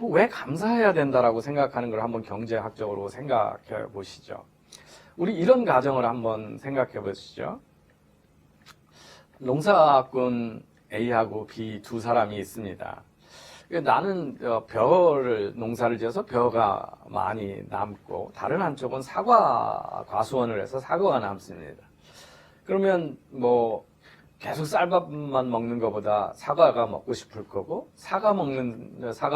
왜 감사해야 된다라고 생각하는 걸 한번 경제학적으로 생각해 보시죠. 우리 이런 가정을 한번 생각해 보시죠. 농사꾼 A하고 B 두 사람이 있습니다. 나는 벼를 농사를 지어서 벼가 많이 남고 다른 한쪽은 사과 과수원을 해서 사과가 남습니다. 그러면 뭐 계속 쌀밥만 먹는 것보다 사과가 먹고 싶을 거고 사과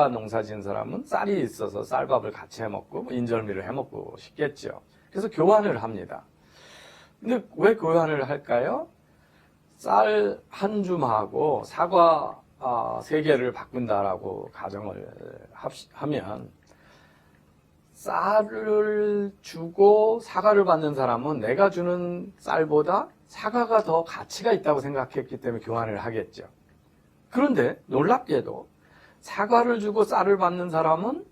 농사 지은 사람은 쌀이 있어서 쌀밥을 같이 해 먹고 인절미를 해 먹고 싶겠죠. 그래서 교환을 합니다. 근데 왜 교환을 할까요? 쌀 한 줌하고 사과 3개를 바꾼다라고 가정을 하면 쌀을 주고 사과를 받는 사람은 내가 주는 쌀보다 사과가 더 가치가 있다고 생각했기 때문에 교환을 하겠죠. 그런데 놀랍게도 사과를 주고 쌀을 받는 사람은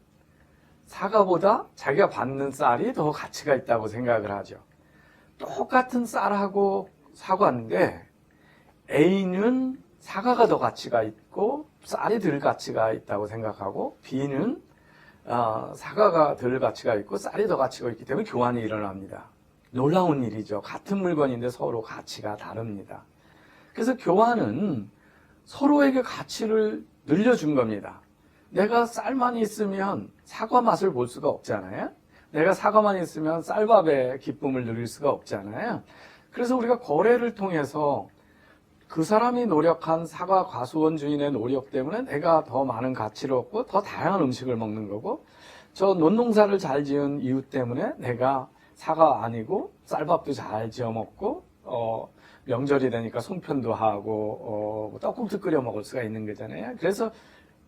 사과보다 자기가 받는 쌀이 더 가치가 있다고 생각을 하죠. 똑같은 쌀하고 사과인데 A는 사과가 더 가치가 있고 쌀이 덜 가치가 있다고 생각하고 B는 사과가 덜 가치가 있고 쌀이 더 가치가 있기 때문에 교환이 일어납니다. 놀라운 일이죠. 같은 물건인데 서로 가치가 다릅니다. 그래서 교환은 서로에게 가치를 늘려준 겁니다. 내가 쌀만 있으면 사과 맛을 볼 수가 없잖아요. 내가 사과만 있으면 쌀밥의 기쁨을 누릴 수가 없잖아요. 그래서 우리가 거래를 통해서 그 사람이 노력한 사과 과수원 주인의 노력 때문에 내가 더 많은 가치를 얻고 더 다양한 음식을 먹는 거고 저 논농사를 잘 지은 이유 때문에 내가 사과 아니고 쌀밥도 잘 지어 먹고 명절이 되니까 송편도 하고 떡국도 끓여 먹을 수가 있는 거잖아요. 그래서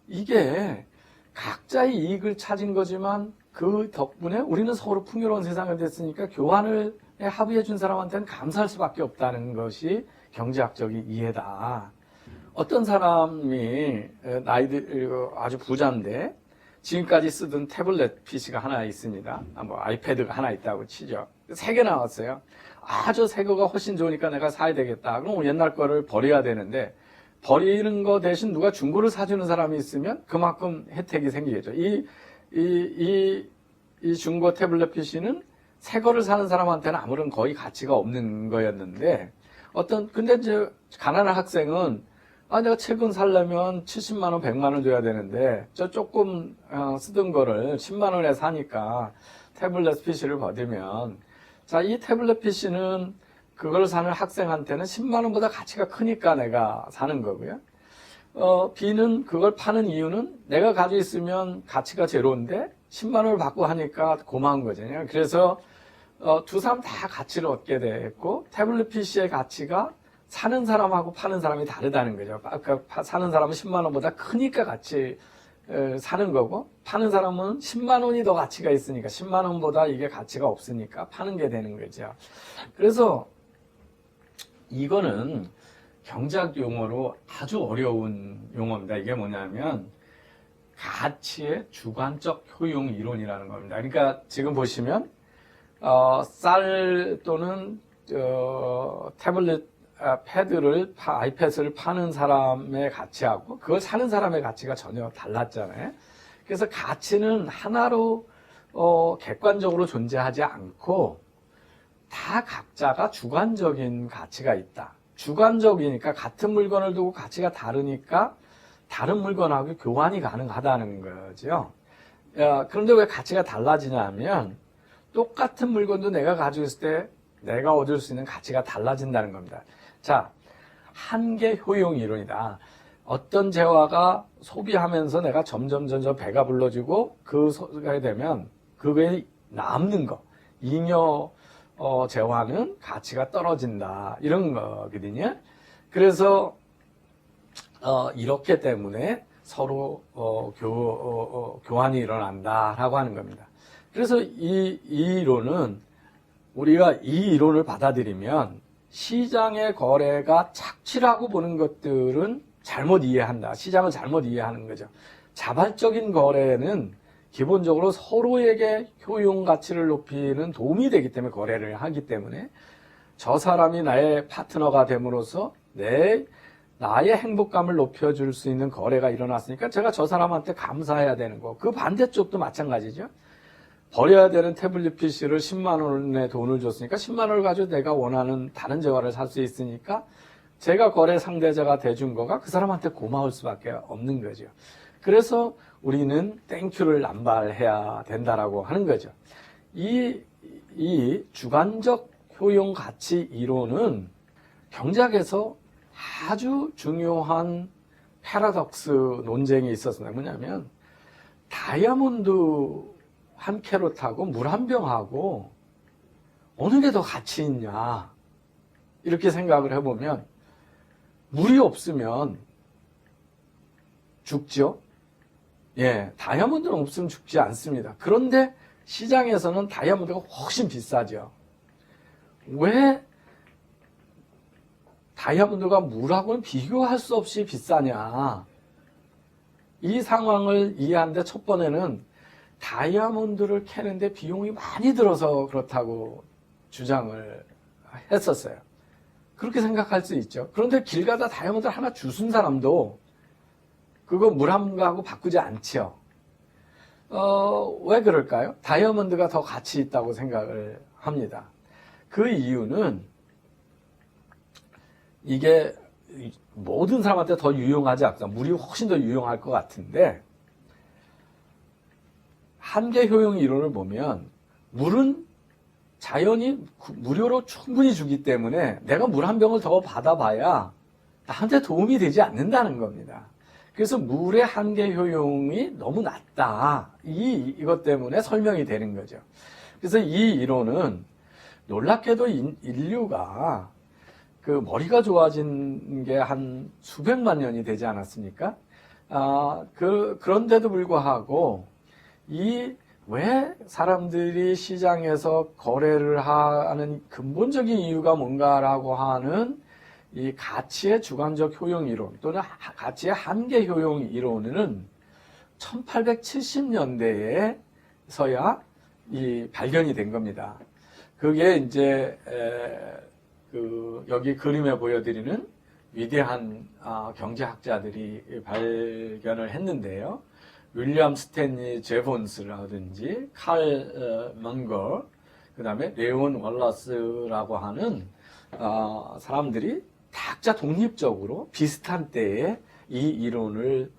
이게 각자의 이익을 찾은 거지만 그 덕분에 우리는 서로 풍요로운 세상이 됐으니까 교환을 합의해 준 사람한테는 감사할 수밖에 없다는 것이 경제학적인 이해다. 어떤 사람이 아주 부자인데 지금까지 쓰던 태블릿 PC가 하나 있습니다. 뭐 아이패드가 하나 있다고 치죠. 3개 나왔어요. 저 새 거가 훨씬 좋으니까 내가 사야 되겠다. 그럼 옛날 거를 버려야 되는데 버리는 거 대신 누가 중고를 사주는 사람이 있으면 그만큼 혜택이 생기겠죠. 이 중고 태블릿 PC는 새 거를 사는 사람한테는 아무런 거의 가치가 없는 거였는데 근데 이제 가난한 학생은 내가 책은 살려면 70만 원, 100만 원 줘야 되는데 저 조금 쓰던 거를 10만 원에 사니까 태블릿 PC를 받으면 이 태블릿 PC는 그걸 사는 학생한테는 10만 원보다 가치가 크니까 내가 사는 거고요. B는 그걸 파는 이유는 내가 가지고 있으면 가치가 제로인데 10만 원을 받고 하니까 고마운 거잖아요. 그래서 두 사람 다 가치를 얻게 됐고 태블릿 PC의 가치가 사는 사람하고 파는 사람이 다르다는 거죠. 사는 사람은 10만 원보다 크니까 같이 사는 거고 파는 사람은 10만 원이 더 가치가 있으니까 10만 원보다 이게 가치가 없으니까 파는 게 되는 거죠. 그래서 이거는 경제학 용어로 아주 어려운 용어입니다. 이게 뭐냐면 가치의 주관적 효용 이론이라는 겁니다. 그러니까 지금 보시면 쌀 또는 태블릿 패드를 아이패드를 파는 사람의 가치하고 그걸 사는 사람의 가치가 전혀 달랐잖아요. 그래서 가치는 하나로 객관적으로 존재하지 않고 다 각자가 주관적인 가치가 있다. 주관적이니까 같은 물건을 두고 가치가 다르니까 다른 물건하고 교환이 가능하다는 거죠. 그런데 왜 가치가 달라지냐면 똑같은 물건도 내가 가지고 있을 때 내가 얻을 수 있는 가치가 달라진다는 겁니다. 자, 한계 효용 이론이다. 어떤 재화가 소비하면서 내가 점점 배가 불러지고 그 소비가 되면 그게 남는 거, 잉여 재화는 가치가 떨어진다. 이런 거거든요. 그래서 이렇기 때문에 서로 교환이 일어난다라고 하는 겁니다. 그래서 이 이론은 우리가 이 이론을 받아들이면 시장의 거래가 착취라고 보는 것들은 잘못 이해한다. 시장을 잘못 이해하는 거죠. 자발적인 거래는 기본적으로 서로에게 효용 가치를 높이는 도움이 되기 때문에 거래를 하기 때문에 저 사람이 나의 파트너가 됨으로써 나의 행복감을 높여줄 수 있는 거래가 일어났으니까 제가 저 사람한테 감사해야 되는 거. 그 반대쪽도 마찬가지죠. 버려야 되는 태블릿 PC를 10만 원의 돈을 줬으니까 10만 원을 가지고 내가 원하는 다른 재화를 살 수 있으니까 제가 거래 상대자가 돼준 거가 그 사람한테 고마울 수밖에 없는 거죠. 그래서 우리는 땡큐를 남발해야 된다라고 하는 거죠. 이 주관적 효용 가치 이론은 경제학에서 아주 중요한 패러독스 논쟁이 있었습니다. 뭐냐면 다이아몬드 한 캐럿하고 물 한 병하고 어느 게 더 가치 있냐 이렇게 생각을 해보면 물이 없으면 죽죠. 예, 다이아몬드는 없으면 죽지 않습니다. 그런데 시장에서는 다이아몬드가 훨씬 비싸죠. 왜 다이아몬드가 물하고는 비교할 수 없이 비싸냐? 이 상황을 이해하는데 첫 번째는 다이아몬드를 캐는데 비용이 많이 들어서 그렇다고 주장을 했었어요. 그렇게 생각할 수 있죠. 그런데 길 가다 다이아몬드를 하나 주순 사람도 그거 물 한 거하고 바꾸지 않죠. 왜 그럴까요? 다이아몬드가 더 가치 있다고 생각을 합니다. 그 이유는 이게 모든 사람한테 더 유용하지 않다. 물이 훨씬 더 유용할 것 같은데 한계 효용 이론을 보면 물은 자연이 무료로 충분히 주기 때문에 내가 물 한 병을 더 받아봐야 나한테 도움이 되지 않는다는 겁니다. 그래서 물의 한계 효용이 너무 낮다. 이것 때문에 설명이 되는 거죠. 그래서 이 이론은 놀랍게도 인류가 그 머리가 좋아진 게 한 수백만 년이 되지 않았습니까? 그런데도 불구하고 왜 사람들이 시장에서 거래를 하는 근본적인 이유가 뭔가라고 하는 이 가치의 주관적 효용 이론 또는 가치의 한계 효용 이론은 1870년대에서야 발견이 된 겁니다. 그게 이제 여기 그림에 보여드리는 위대한 경제학자들이 발견을 했는데요. 윌리엄 스탠리 제본스라든지 칼 먼거, 그 다음에 레온 월러스라고 하는 사람들이 각자 독립적으로 비슷한 때에 이 이론을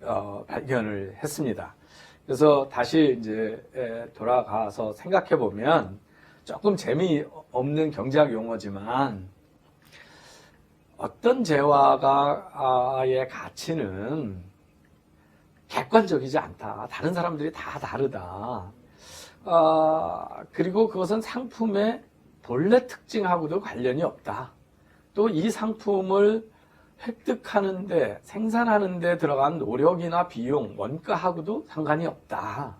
발견을 했습니다. 그래서 다시 이제 돌아가서 생각해 보면 조금 재미없는 경제학 용어지만 어떤 재화가의 가치는 객관적이지 않다. 다른 사람들이 다 다르다. 그리고 그것은 상품의 본래 특징하고도 관련이 없다. 또 이 상품을 획득하는데, 생산하는데 들어간 노력이나 비용, 원가하고도 상관이 없다.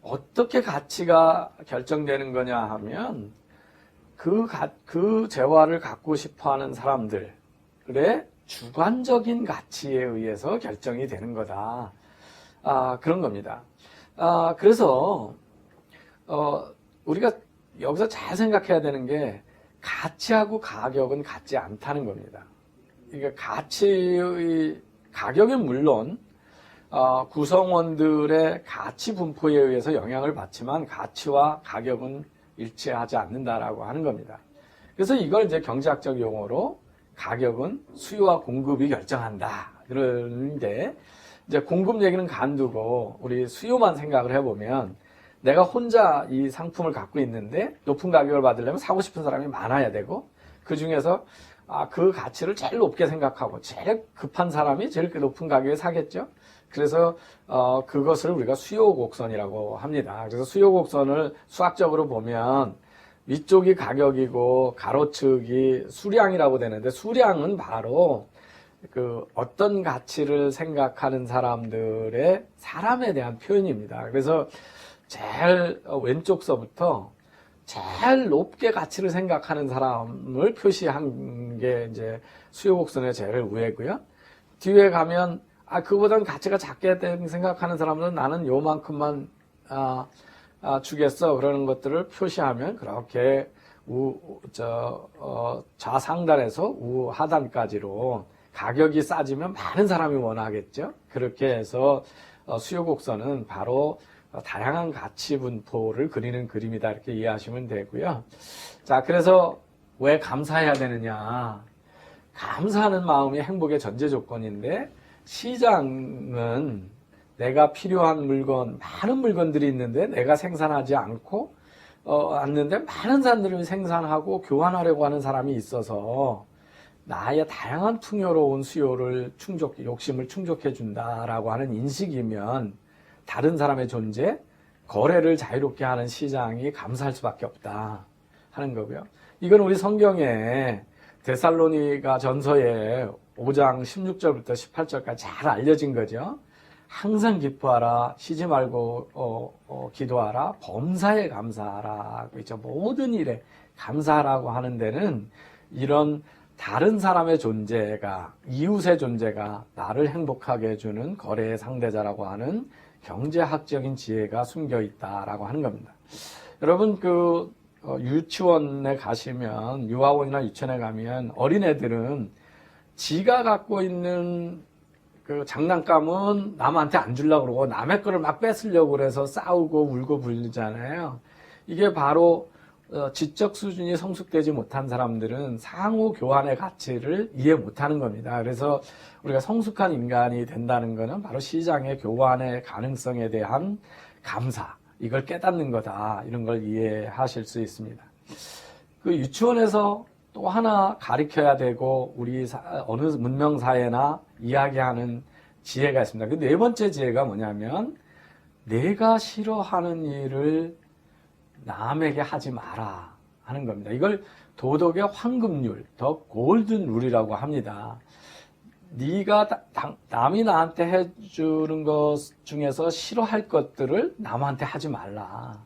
어떻게 가치가 결정되는 거냐 하면 그 재화를 갖고 싶어 하는 사람들의 주관적인 가치에 의해서 결정이 되는 거다. 그런 겁니다. 그래서 우리가 여기서 잘 생각해야 되는 게 가치하고 가격은 같지 않다는 겁니다. 그러니까 가격은 물론 구성원들의 가치 분포에 의해서 영향을 받지만 가치와 가격은 일치하지 않는다라고 하는 겁니다. 그래서 이걸 이제 경제학적 용어로 가격은 수요와 공급이 결정한다. 그러는데 이제 공급 얘기는 간두고 우리 수요만 생각을 해보면 내가 혼자 이 상품을 갖고 있는데 높은 가격을 받으려면 사고 싶은 사람이 많아야 되고 그 중에서 그 가치를 제일 높게 생각하고 제일 급한 사람이 제일 높은 가격에 사겠죠. 그래서 그것을 우리가 수요 곡선이라고 합니다. 그래서 수요 곡선을 수학적으로 보면 위쪽이 가격이고 가로축이 수량이라고 되는데 수량은 바로 그 어떤 가치를 생각하는 사람에 대한 표현입니다. 그래서 제일 왼쪽서부터 제일 높게 가치를 생각하는 사람을 표시한 게 이제 수요 곡선의 제일 위에고요. 뒤에 가면 그보다는 가치가 작게 생각하는 사람은 나는 요만큼만 주겠어 그러는 것들을 표시하면 그렇게 좌상단에서 우하단까지로 가격이 싸지면 많은 사람이 원하겠죠. 그렇게 해서 수요 곡선은 바로 다양한 가치 분포를 그리는 그림이다 이렇게 이해하시면 되고요. 자, 그래서 왜 감사해야 되느냐? 감사하는 마음이 행복의 전제 조건인데 시장은 내가 필요한 물건, 많은 물건들이 있는데 내가 생산하지 않고 않는데 많은 사람들이 생산하고 교환하려고 하는 사람이 있어서 나의 다양한 풍요로운 수요를 욕심을 충족해 준다라고 하는 인식이면 다른 사람의 존재, 거래를 자유롭게 하는 시장이 감사할 수밖에 없다 하는 거고요. 이건 우리 성경에 데살로니가 전서에 5장 16절부터 18절까지 잘 알려진 거죠. 항상 기뻐하라, 쉬지 말고 기도하라, 범사에 감사하라. 그렇죠. 모든 일에 감사하라고 하는 데는 이런 다른 사람의 존재가, 이웃의 존재가 나를 행복하게 해주는 거래의 상대자라고 하는 경제학적인 지혜가 숨겨 있다라고 하는 겁니다. 여러분, 유치원에 가시면, 유아원이나 유치원에 가면 어린애들은 지가 갖고 있는 그 장난감은 남한테 안 주려고 그러고 남의 거를 막 뺏으려고 그래서 싸우고 울고 불리잖아요. 이게 바로 지적 수준이 성숙되지 못한 사람들은 상호 교환의 가치를 이해 못하는 겁니다. 그래서 우리가 성숙한 인간이 된다는 것은 바로 시장의 교환의 가능성에 대한 감사, 이걸 깨닫는 거다, 이런 걸 이해하실 수 있습니다. 그 유치원에서 또 하나 가르쳐야 되고 우리 어느 문명사회나 이야기하는 지혜가 있습니다. 그 네 번째 지혜가 뭐냐면 내가 싫어하는 일을 남에게 하지 마라 하는 겁니다. 이걸 도덕의 황금률, 더 골든 룰이라고 합니다. 네가 남이 나한테 해주는 것 중에서 싫어할 것들을 남한테 하지 말라.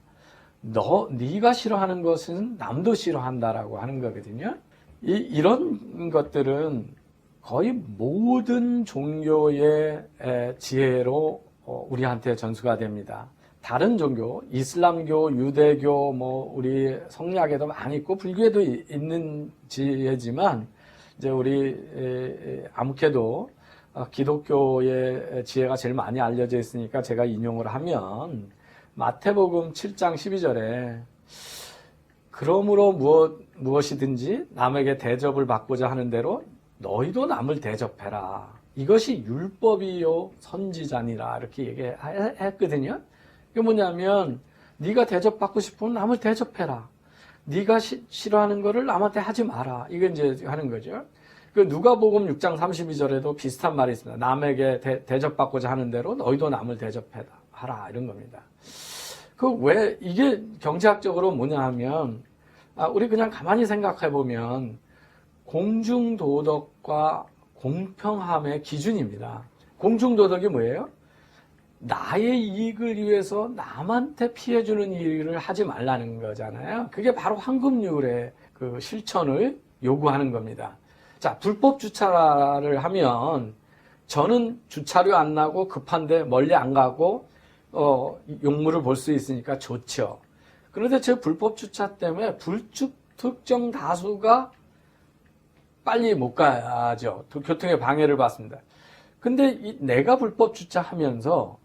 네가 싫어하는 것은 남도 싫어한다라고 하는 거거든요. 이런 것들은 거의 모든 종교의 지혜로 우리한테 전수가 됩니다. 다른 종교, 이슬람교, 유대교, 우리 성리학에도 많이 있고 불교에도 있는 지혜지만 이제 우리 아무래도 기독교의 지혜가 제일 많이 알려져 있으니까 제가 인용을 하면 마태복음 7장 12절에 그러므로 무엇이든지 남에게 대접을 받고자 하는 대로 너희도 남을 대접해라. 이것이 율법이요 선지자니라 이렇게 얘기했거든요. 이게 뭐냐면 네가 대접받고 싶으면 남을 대접해라. 네가 싫어하는 거를 남한테 하지 마라. 이게 이제 하는 거죠. 그 누가복음 6장 32절에도 비슷한 말이 있습니다. 남에게 대접받고자 하는 대로 너희도 남을 대접하라 이런 겁니다. 왜 이게 경제학적으로 뭐냐 하면 우리 그냥 가만히 생각해 보면 공중도덕과 공평함의 기준입니다. 공중도덕이 뭐예요? 나의 이익을 위해서 남한테 피해주는 일을 하지 말라는 거잖아요. 그게 바로 황금률의 그 실천을 요구하는 겁니다. 자, 불법 주차를 하면 저는 주차료 안 나고 급한데 멀리 안 가고 용물을 볼 수 있으니까 좋죠. 그런데 제 불법 주차 때문에 불특정 다수가 빨리 못 가죠. 교통에 방해를 받습니다. 근데 내가 불법 주차하면서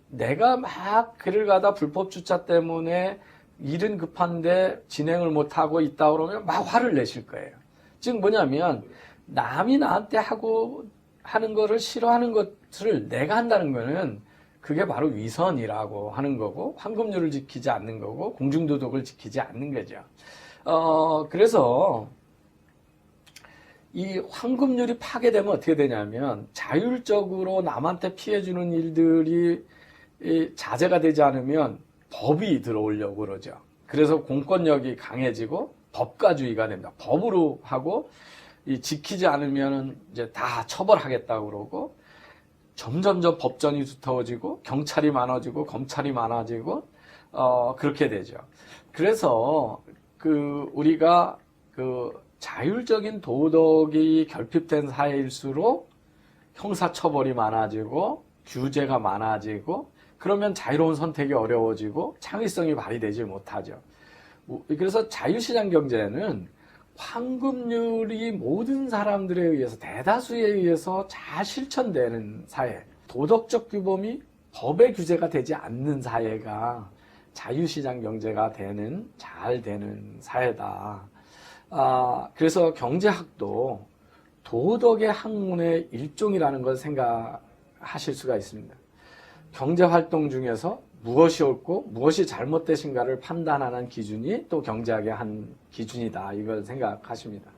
내가 막 길을 가다 불법 주차 때문에 일은 급한데 진행을 못하고 있다 그러면 막 화를 내실 거예요. 즉 뭐냐면 남이 나한테 하는 거를 싫어하는 것을 내가 한다는 거는 그게 바로 위선이라고 하는 거고 황금률을 지키지 않는 거고 공중도덕을 지키지 않는 거죠. 그래서 이 황금률이 파괴되면 어떻게 되냐면 자율적으로 남한테 피해주는 일들이 자제가 되지 않으면 법이 들어오려고 그러죠. 그래서 공권력이 강해지고 법가주의가 됩니다. 법으로 하고 지키지 않으면 이제 다 처벌하겠다고 그러고 점점점 법전이 두터워지고 경찰이 많아지고 검찰이 많아지고 그렇게 되죠. 그래서 우리가 자율적인 도덕이 결핍된 사회일수록 형사처벌이 많아지고 규제가 많아지고 그러면 자유로운 선택이 어려워지고 창의성이 발휘되지 못하죠. 그래서 자유시장 경제는 황금률이 모든 사람들에 의해서, 대다수에 의해서 잘 실천되는 사회, 도덕적 규범이 법의 규제가 되지 않는 사회가 자유시장 경제가 잘 되는 사회다. 그래서 경제학도 도덕의 학문의 일종이라는 걸 생각하실 수가 있습니다. 경제활동 중에서 무엇이 옳고 무엇이 잘못되신가를 판단하는 기준이 또 경제학의 한 기준이다. 이걸 생각하십니다.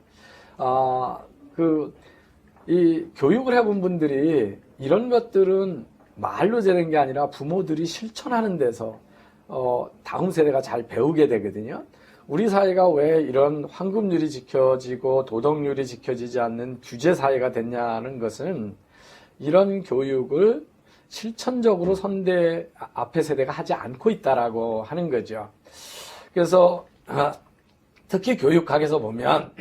이 교육을 해본 분들이 이런 것들은 말로 되는 게 아니라 부모들이 실천하는 데서 다음 세대가 잘 배우게 되거든요. 우리 사회가 왜 이런 황금률이 지켜지고 도덕률이 지켜지지 않는 규제 사회가 됐냐는 것은 이런 교육을 실천적으로 앞에 세대가 하지 않고 있다라고 하는 거죠. 그래서 특히 교육학에서 보면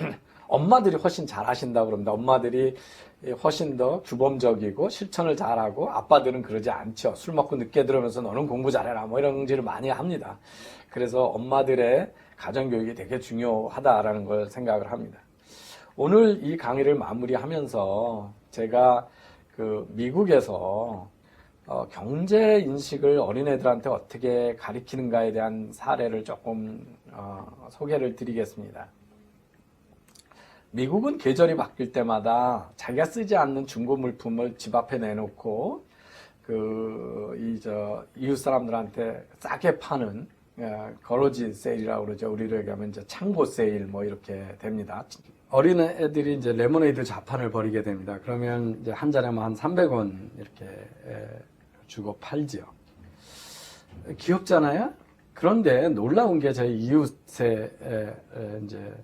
엄마들이 훨씬 잘하신다고 그럽니다. 엄마들이 훨씬 더 규범적이고 실천을 잘하고 아빠들은 그러지 않죠. 술 먹고 늦게 들어오면서 너는 공부 잘해라 뭐 이런 짓을 많이 합니다. 그래서 엄마들의 가정교육이 되게 중요하다라는 걸 생각을 합니다. 오늘 이 강의를 마무리하면서 제가 미국에서 경제 인식을 어린애들한테 어떻게 가리키는가에 대한 사례를 조금 소개를 드리겠습니다. 미국은 계절이 바뀔 때마다 자기가 쓰지 않는 중고 물품을 집 앞에 내놓고 이웃 사람들한테 싸게 파는 거러지 세일이라고 그러죠. 우리로 얘기하면 이제 창고 세일 뭐 이렇게 됩니다. 어린애들이 이제 레모네이드 자판을 벌이게 됩니다. 그러면 이제 한 잔에만 한 300원 이렇게 주고 팔지요. 귀엽잖아요? 그런데 놀라운 게 저희 이웃에 이제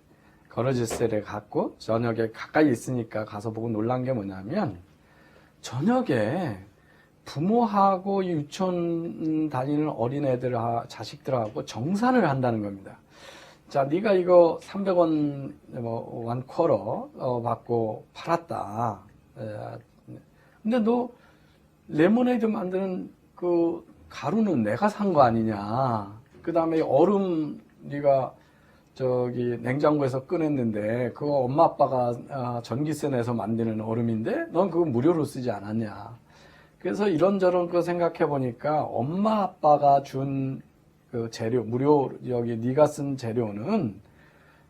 거러지 세일에 갔고 저녁에 가까이 있으니까 가서 보고 놀란 게 뭐냐면 저녁에 부모하고 유치원 다니는 어린애들 자식들하고 정산을 한다는 겁니다. 자, 네가 이거 300원 원 쿼러 받고 팔았다. 근데 너 레모네이드 만드는 그 가루는 내가 산 거 아니냐. 그 다음에 얼음 네가 냉장고에서 꺼냈는데 그거 엄마 아빠가 전기세 내서 만드는 얼음인데 넌 그거 무료로 쓰지 않았냐. 그래서 이런저런 거 생각해 보니까 엄마 아빠가 준 그 재료 네가 쓴 재료는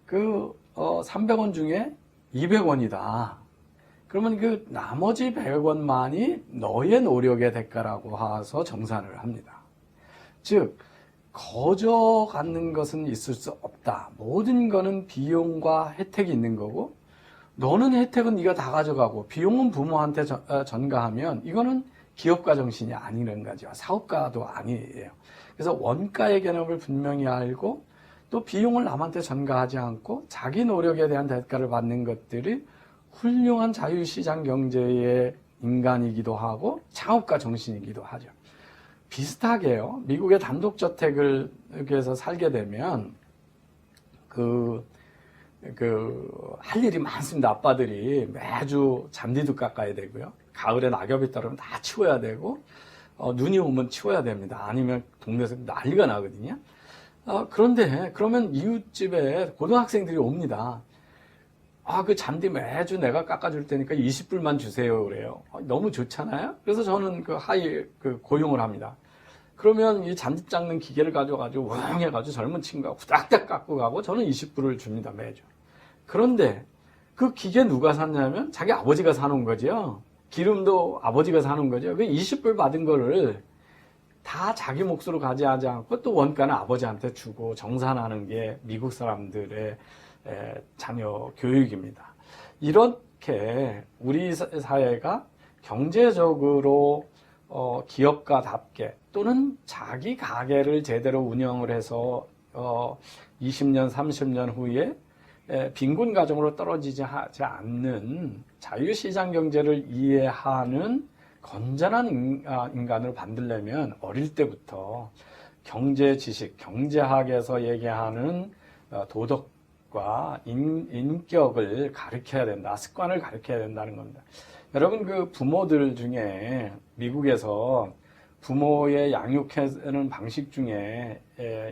300원 중에 200원이다. 그러면 그 나머지 100원만이 너의 노력의 대가라고 해서 정산을 합니다. 즉 거저 갖는 것은 있을 수 없다. 모든 거는 비용과 혜택이 있는 거고 너는 혜택은 네가 다 가져가고 비용은 부모한테 전가하면 이거는 기업가 정신이 아니라는 거죠. 사업가도 아니에요. 그래서 원가의 개념을 분명히 알고 또 비용을 남한테 전가하지 않고 자기 노력에 대한 대가를 받는 것들이 훌륭한 자유시장 경제의 인간이기도 하고 창업가 정신이기도 하죠. 비슷하게요. 미국의 단독주택을 여기에서 살게 되면 할 일이 많습니다. 아빠들이 매주 잔디도 깎아야 되고요. 가을에 낙엽이 떨어지면 다 치워야 되고 눈이 오면 치워야 됩니다. 아니면 동네에서 난리가 나거든요. 그런데 그러면 이웃집에 고등학생들이 옵니다. 그 잔디 매주 내가 깎아줄 테니까 20불만 주세요. 그래요. 너무 좋잖아요? 그래서 저는 고용을 합니다. 그러면 이 잔디 깎는 기계를 가져가지고 왕 해가지고 젊은 친구가 후닥닥 깎고 가고 저는 20불을 줍니다. 매주. 그런데 그 기계 누가 샀냐면 자기 아버지가 사놓은 거죠. 기름도 아버지가 사는 거죠. 그 20불 받은 거를 다 자기 몫으로 가져가지 않고 또 원가는 아버지한테 주고 정산하는 게 미국 사람들의 자녀 교육입니다. 이렇게 우리 사회가 경제적으로 기업가답게 또는 자기 가게를 제대로 운영을 해서 20년, 30년 후에 빈곤 가정으로 떨어지지 않는 자유시장 경제를 이해하는 건전한 인간을 만들려면 어릴 때부터 경제 지식, 경제학에서 얘기하는 도덕과 인격을 가르쳐야 된다. 습관을 가르쳐야 된다는 겁니다. 여러분 부모들 중에 미국에서 부모의 양육하는 방식 중에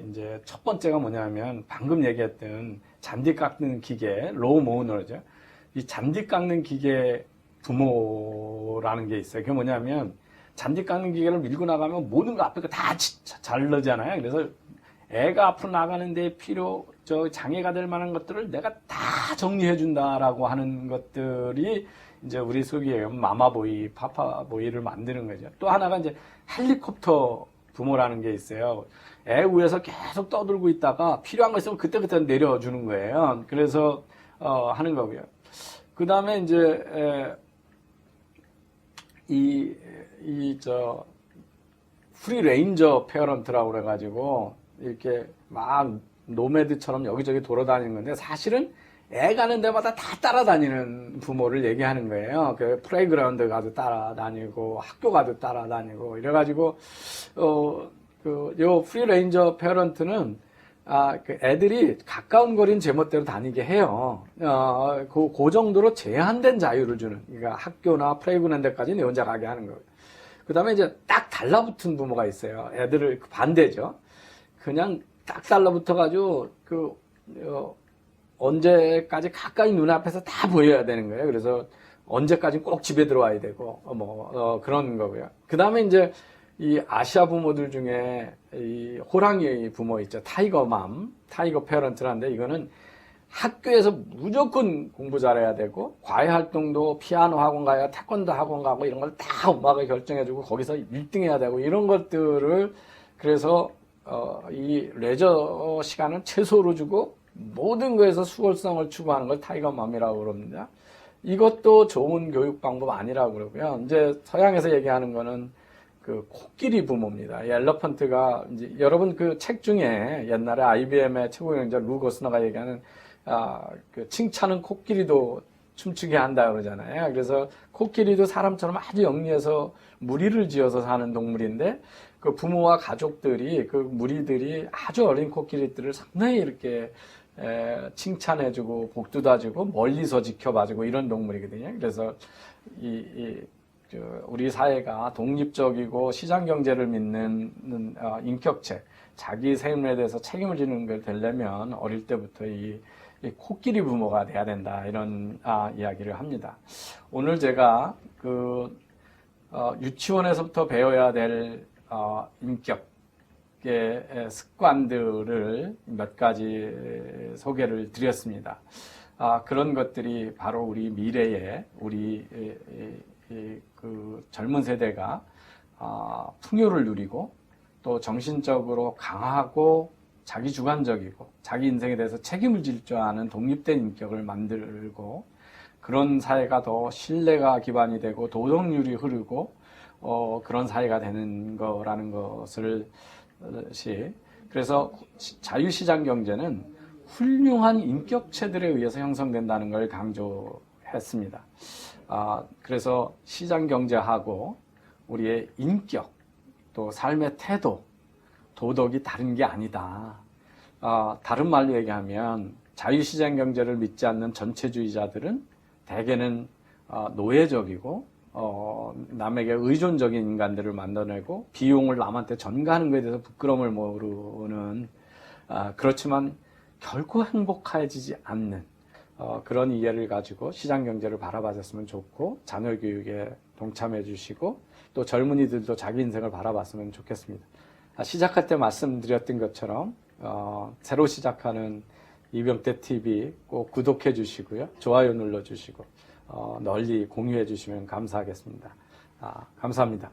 이제 첫 번째가 뭐냐면 방금 얘기했던 잔디 깎는 기계, 로우 모우너죠. 이 잔디 깎는 기계 부모라는 게 있어요. 그게 뭐냐면 잔디 깎는 기계를 밀고 나가면 모든 거 앞에 거 다 자르잖아요. 그래서 애가 앞으로 나가는데 장애가 될 만한 것들을 내가 다 정리해 준다라고 하는 것들이 이제 우리 속에 마마보이, 파파보이를 만드는 거죠. 또 하나가 이제 헬리콥터 부모라는 게 있어요. 애 위에서 계속 떠들고 있다가 필요한 거 있으면 그때그때 내려주는 거예요. 그래서 하는 거고요. 그 다음에 이제 프리 레인저 페어런트라고 그래가지고 이렇게 막 노매드처럼 여기저기 돌아다니는 건데 사실은 애 가는 데마다 다 따라다니는 부모를 얘기하는 거예요. 그 플레이그라운드 가도 따라다니고 학교 가도 따라다니고 이래가지고 요 프리 레인저 페어런트는 그 애들이 가까운 거리는 제멋대로 다니게 해요. 그 정도로 제한된 자유를 주는, 그러니까 학교나 플레이그라운드까지 내 혼자 가게 하는 거예요. 그 다음에 이제 딱 달라붙은 부모가 있어요. 애들을 반대죠. 그냥 딱 달라붙어가지고 언제까지 가까이 눈앞에서 다 보여야 되는 거예요. 그래서 언제까지 꼭 집에 들어와야 되고 그런 거고요. 그 다음에 이제 이 아시아 부모들 중에 이 호랑이 부모 있죠. 타이거 페어런트라는데 이거는 학교에서 무조건 공부 잘해야 되고 과외 활동도 피아노 학원 가야 태권도 학원 가고 이런 걸 다 엄마가 결정해주고 거기서 1등 해야 되고 이런 것들을 그래서 이 레저 시간은 최소로 주고 모든 거에서 수월성을 추구하는 걸 타이거맘이라고 그럽니다. 이것도 좋은 교육 방법 아니라고 그러고요. 이제 서양에서 얘기하는 거는 그 코끼리 부모입니다. 이 엘러펀트가 이제 여러분 그 책 중에 옛날에 IBM의 최고 경영자 루 거스너가 얘기하는 그 칭찬은 코끼리도 춤추게 한다 그러잖아요. 그래서 코끼리도 사람처럼 아주 영리해서 무리를 지어서 사는 동물인데 그 부모와 가족들이 그 무리들이 아주 어린 코끼리들을 상당히 이렇게 칭찬해주고 복도 다주고 멀리서 지켜봐주고 이런 동물이거든요. 그래서 우리 사회가 독립적이고 시장 경제를 믿는 인격체, 자기 삶에 대해서 책임을 지는 걸 되려면 어릴 때부터 이 코끼리 부모가 돼야 된다 이런 이야기를 합니다. 오늘 제가 유치원에서부터 배워야 될 인격의 습관들을 몇 가지 소개를 드렸습니다. 그런 것들이 바로 우리 미래에 우리 그 젊은 세대가 풍요를 누리고 또 정신적으로 강하고 자기 주관적이고 자기 인생에 대해서 책임을 질 줄 아는 독립된 인격을 만들고 그런 사회가 더 신뢰가 기반이 되고 도덕률이 흐르고 그런 사회가 되는 거라는 것을 그래서 자유시장 경제는 훌륭한 인격체들에 의해서 형성된다는 걸 강조했습니다. 그래서 시장 경제하고 우리의 인격 또 삶의 태도 도덕이 다른 게 아니다. 다른 말로 얘기하면 자유시장 경제를 믿지 않는 전체주의자들은 대개는 노예적이고 남에게 의존적인 인간들을 만들어내고 비용을 남한테 전가하는 것에 대해서 부끄러움을 모르는 그렇지만 결코 행복해지지 않는 그런 이해를 가지고 시장 경제를 바라봐줬으면 좋고 자녀 교육에 동참해 주시고 또 젊은이들도 자기 인생을 바라봤으면 좋겠습니다. 시작할 때 말씀드렸던 것처럼 새로 시작하는 이병태 TV 꼭 구독해 주시고요. 좋아요 눌러 주시고 널리 공유해 주시면 감사하겠습니다. 감사합니다.